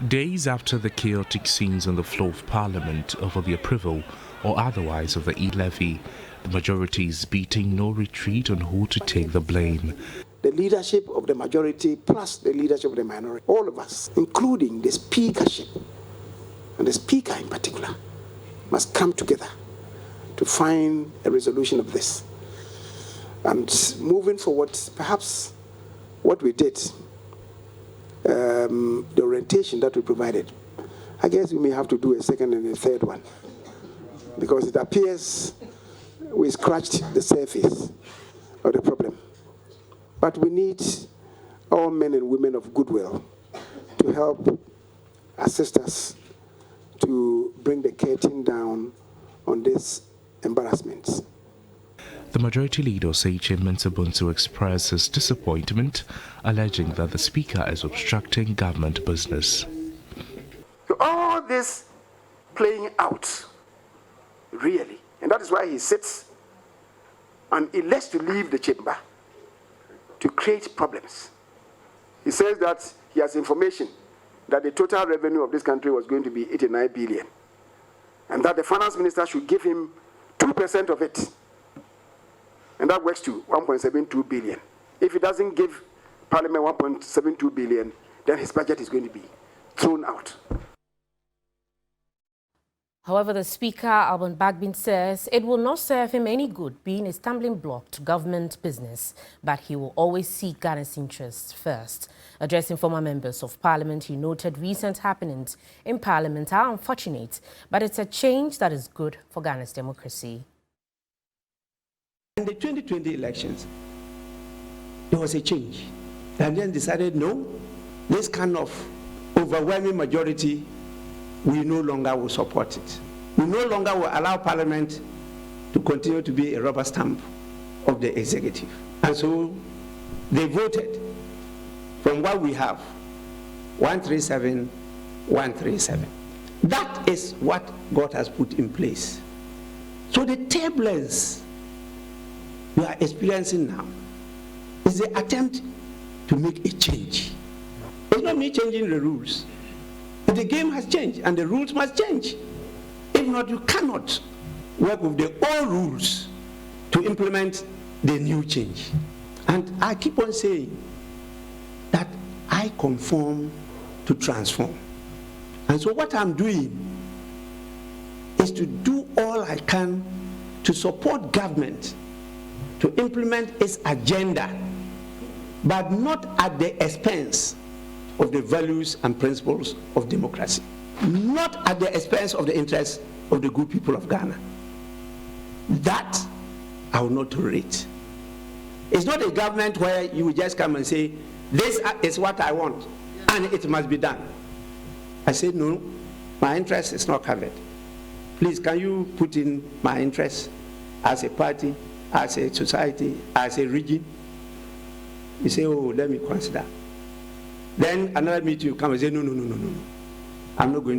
Days after the chaotic scenes on the floor of Parliament over the approval or otherwise of the e-levy, the majority is beating no retreat on who to take the blame. The leadership of the majority plus the leadership of the minority, all of us, including the speakership, and the speaker in particular, must come together to find a resolution of this. And moving forward, perhaps what we did, the orientation that we provided, I guess we may have to do a second and a third one, because it appears we scratched the surface of the problem. But we need all men and women of goodwill to help assist us to bring the curtain down on this embarrassment. The majority leader, Osei Mensah-Bonsu, expressed his disappointment, alleging that the speaker is obstructing government business. So all this playing out, really, and that is why he sits and elects to leave the chamber to create problems. He says that he has information that the total revenue of this country was going to be 89 billion, and that the finance minister should give him 2% of it. And that works to 1.72 billion. If he doesn't give Parliament 1.72 billion, then his budget is going to be thrown out. However, the Speaker, Alban Bagbin, says it will not serve him any good being a stumbling block to government business, but he will always seek Ghana's interests first. Addressing former members of Parliament, he noted recent happenings in Parliament are unfortunate, but it's a change that is good for Ghana's democracy. In the 2020 elections, there was a change. And then decided, no, this kind of overwhelming majority, we no longer will support it. We no longer will allow Parliament to continue to be a rubber stamp of the executive. And so they voted from what we have, 137, 137. That is what God has put in place. So the turbulence we are experiencing now is the attempt to make a change. It's not me changing the rules. But the game has changed and the rules must change. If not, you cannot work with the old rules to implement the new change. And I keep on saying that I conform to transform. And so what I'm doing is to do all I can to support government to implement its agenda, but not at the expense of the values and principles of democracy, not at the expense of the interests of the good people of Ghana. That I will not tolerate. It's not a government where you will just come and say, this is what I want, and it must be done. I said, no, my interest is not covered. Please, can you put in my interest as a party, as a society, as a region? You say, oh, let me consider. Then another meeting you come and say, no, I'm not going to.